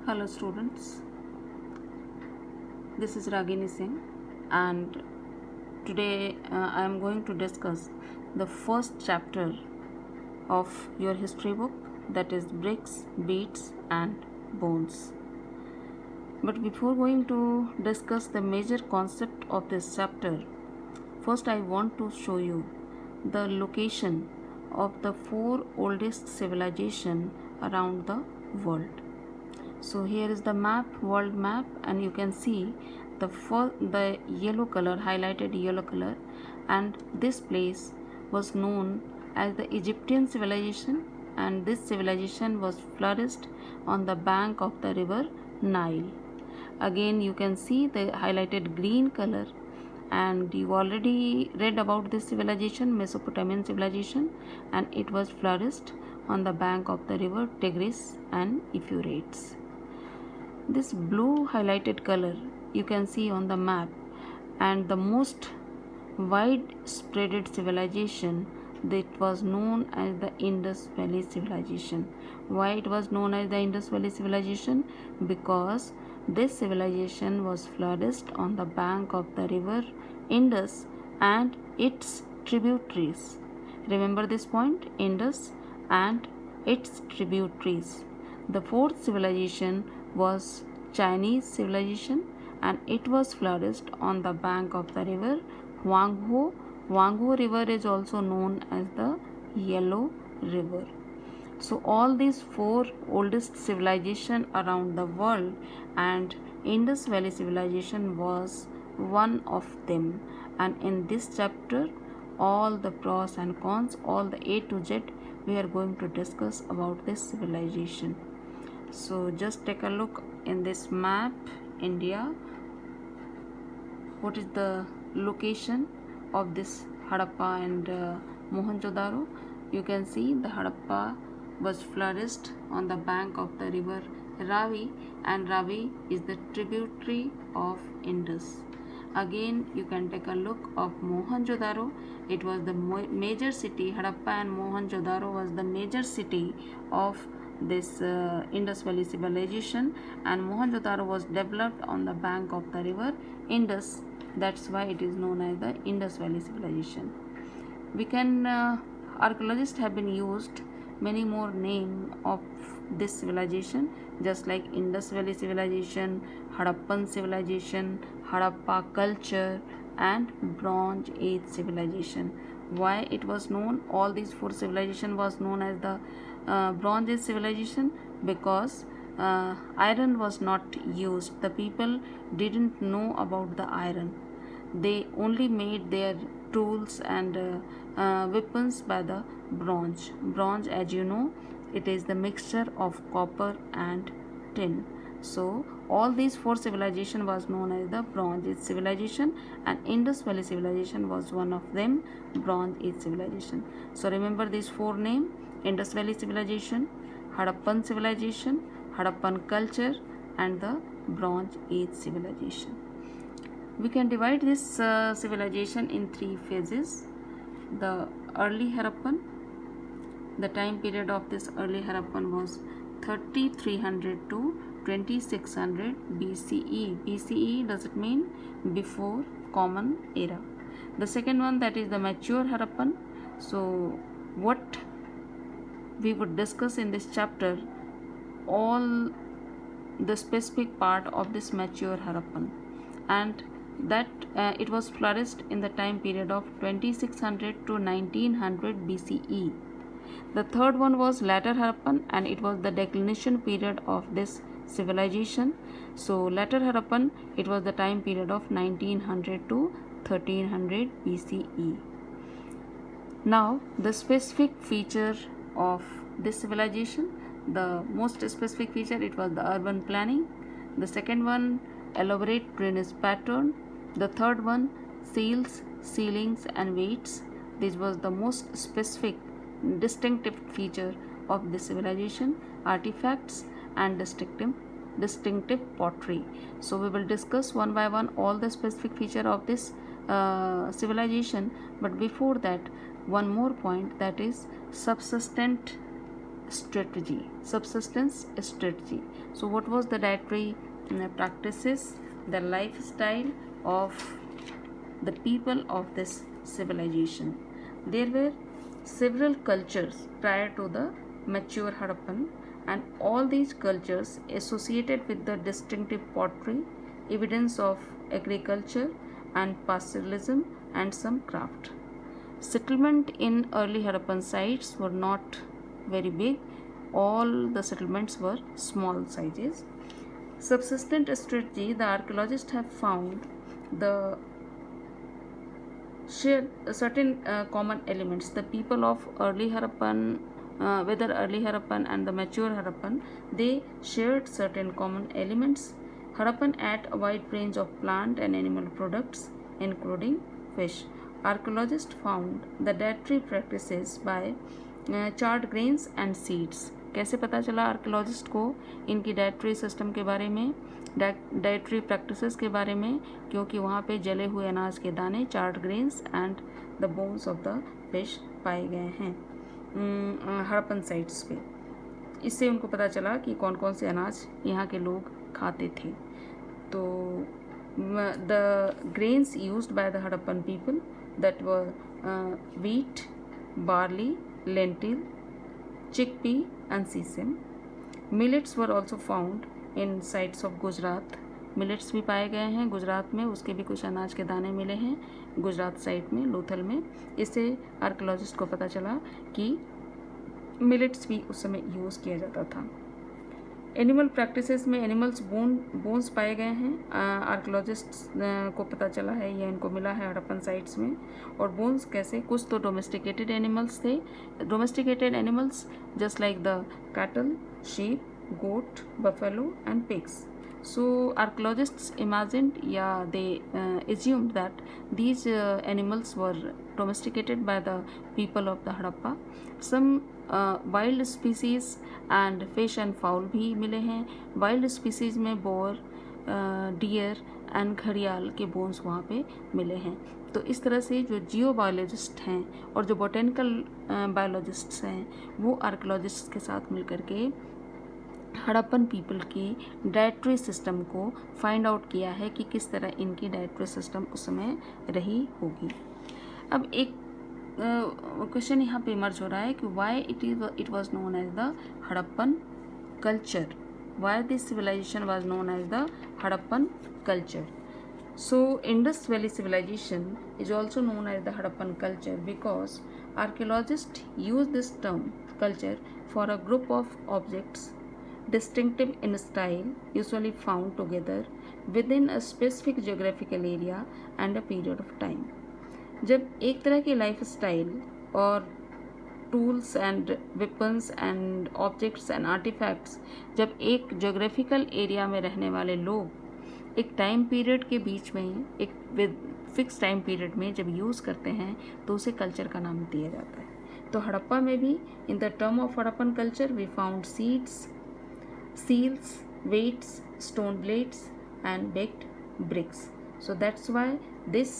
Hello students, this is Ragini Singh and today I am going to discuss the first chapter of your history book, that is bricks, beats and bones. But before going to discuss the major concept of this chapter, first I want to show you the location of the four oldest civilization around the world. So here is the map, world map, and you can see the yellow color, highlighted yellow color, and this place was known as the Egyptian civilization, and this civilization was flourished on the bank of the river Nile. Again you can see the highlighted green color, and you already read about this civilization, Mesopotamian civilization, and it was flourished on the bank of the river Tigris and Euphrates. This blue highlighted color you can see on the map, and the most widespread civilization that was known as the Indus Valley civilization. Why it was known as the Indus Valley civilization? Because this civilization was flourished on the bank of the river Indus and its tributaries. Remember this point, Indus and its tributaries. The fourth civilization was Chinese civilization, and it was flourished on the bank of the river Huanghe. Huanghe river is also known as the Yellow River. So all these four oldest civilization around the world, and Indus Valley civilization was one of them. And in this chapter, all the pros and cons, all the A to Z, we are going to discuss about this civilization. So just take a look in this map, India. What is the location of this Harappa and Mohenjo-daro? You can see the Harappa was flourished on the bank of the river Ravi, and Ravi is the tributary of Indus. Again you can take a look of Mohenjo-daro. It was the major city. Harappa and Mohenjo-daro was the major city of this Indus Valley civilization, and Mohenjo-daro was developed on the bank of the river Indus. That's why it is known as the Indus Valley civilization. We can archaeologists have been used many more name of this civilization, just like Indus Valley civilization, Harappan civilization, Harappa culture, and Bronze Age civilization. Why it was known, all these four civilization was known as the Bronze Age civilization? Because iron was not used. The people didn't know about the iron. They only made their tools and weapons by the bronze. Bronze, as you know, it is the mixture of copper and tin. So all these four civilization was known as the Bronze Age civilization, and Indus Valley civilization was one of them, Bronze Age civilization. So remember these four names: Indus Valley civilization, Harappan civilization, Harappan culture, and the Bronze Age civilization. We can divide this civilization in three phases. The early Harappan, the time period of this early Harappan was 3300 to 2600 BCE. BCE does it mean before Common Era. The second one, that is the mature Harappan. So what we would discuss in this chapter, all the specific part of this mature Harappan, and that it was flourished in the time period of 2600 to 1900 BCE. The third one was later Harappan, and it was the declination period of this civilization. So later Harappan, it was the time period of 1900 to 1300 BCE. Now the specific feature of this civilization, the most specific feature, it was the urban planning. The second one, elaborate drainage pattern. The third one, seals, ceilings and weights. This was the most specific distinctive feature of this civilization. Artifacts and distinctive pottery. So we will discuss one by one all the specific feature of this civilization. But before that, one more point, that is subsistent strategy, subsistence strategy. So what was the dietary practices, the lifestyle of the people of this civilization? There were several cultures prior to the mature Harappan, and all these cultures associated with the distinctive pottery, evidence of agriculture and pastoralism, and some craft. Settlement in early Harappan sites were not very big. All the settlements were small sizes. Subsistent strategy, the archaeologists have found the shared certain common elements. The people of early Harappan, whether early Harappan and the mature Harappan, they shared certain common elements. Harappan ate a wide range of plant and animal products, including fish. Archaeologists found the dietary practices by charred grains and seeds. कैसे पता चला archaeologist को इनकी dietary system के बारे में, dietary practices के बारे में? क्योंकि वहाँ पे जले हुए अनाज के दाने, charred grains and the bones of the fish पाए गए हैं हड़प्पन साइट्स पे। इससे उनको पता चला कि कौन कौन से अनाज यहाँ के लोग खाते थे। तो the grains used by the Harappan people that were wheat, barley, lentil, chickpea and sesame. Millets were also found in sites of Gujarat. Millets भी पाए गए हैं गुजरात में, उसके भी कुछ अनाज के दाने मिले हैं गुजरात साइट में, लोथल में। इससे आर्कियोलॉजिस्ट को पता चला कि मिलेट्स भी उस समय यूज़ किया जाता था। एनिमल प्रैक्टिसेस में एनिमल्स बोन्स पाए गए हैं। आर्कियोलॉजिस्ट को पता चला है, या इनको मिला है हड़प्पन साइट्स में। और बोन्स कैसे? कुछ तो डोमेस्टिकेटेड एनिमल्स थे, domesticated animals just like the cattle, sheep, goat, buffalo and pigs. So archaeologists imagined, they assumed that these animals were domesticated by the people of the Harappa. Some wild species and fish and fowl भी मिले हैं। wild species में bore, dear and घड़ियाल के bones वहाँ पे मिले हैं। तो इस तरह से जो जियो बायोलॉजिस्ट हैं और जो बोटेनिकल बायोलॉजिस्ट्स हैं, वो आर्कियोलॉजिस्ट के साथ मिलकर के हड़प्पन पीपल की डाइटरी सिस्टम को फाइंड आउट किया है कि किस तरह इनकी डाइटरी सिस्टम उस समय रही होगी। अब एक क्वेश्चन यहाँ पे इमर्ज हो रहा है कि why it was known as the Harappan culture, why this civilization was known as the Harappan culture. So Indus Valley civilization is also known as the Harappan culture because archaeologists use this term culture for a group of objects distinctive in style, usually found together within a specific geographical area and a period of time. जब एक तरह की life style और tools and weapons and objects and artefacts जब एक geographical area में रहने वाले लोग एक टाइम पीरियड के बीच में, एक फिक्स टाइम पीरियड में जब यूज़ करते हैं, तो उसे कल्चर का नाम दिया जाता है। तो हड़प्पा में भी in the term of Harappan culture we found seeds, seals, weights, stone blades and baked bricks. So that's why this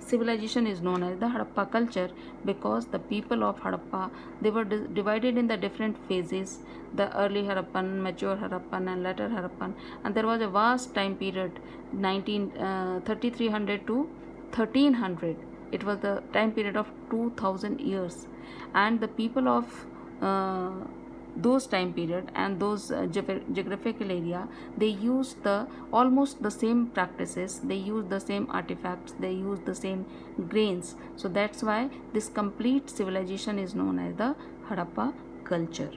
civilization is known as the Harappa culture, because the people of Harappa, they were divided in the different phases, the early Harappan, mature Harappan and later Harappan, and there was a vast time period 3300 to 1300. It was the time period of 2000 years, and the people of those time period and those geographical area, they used the almost the same practices, they used the same artifacts, they used the same grains. So that's why this complete civilization is known as the Harappa culture.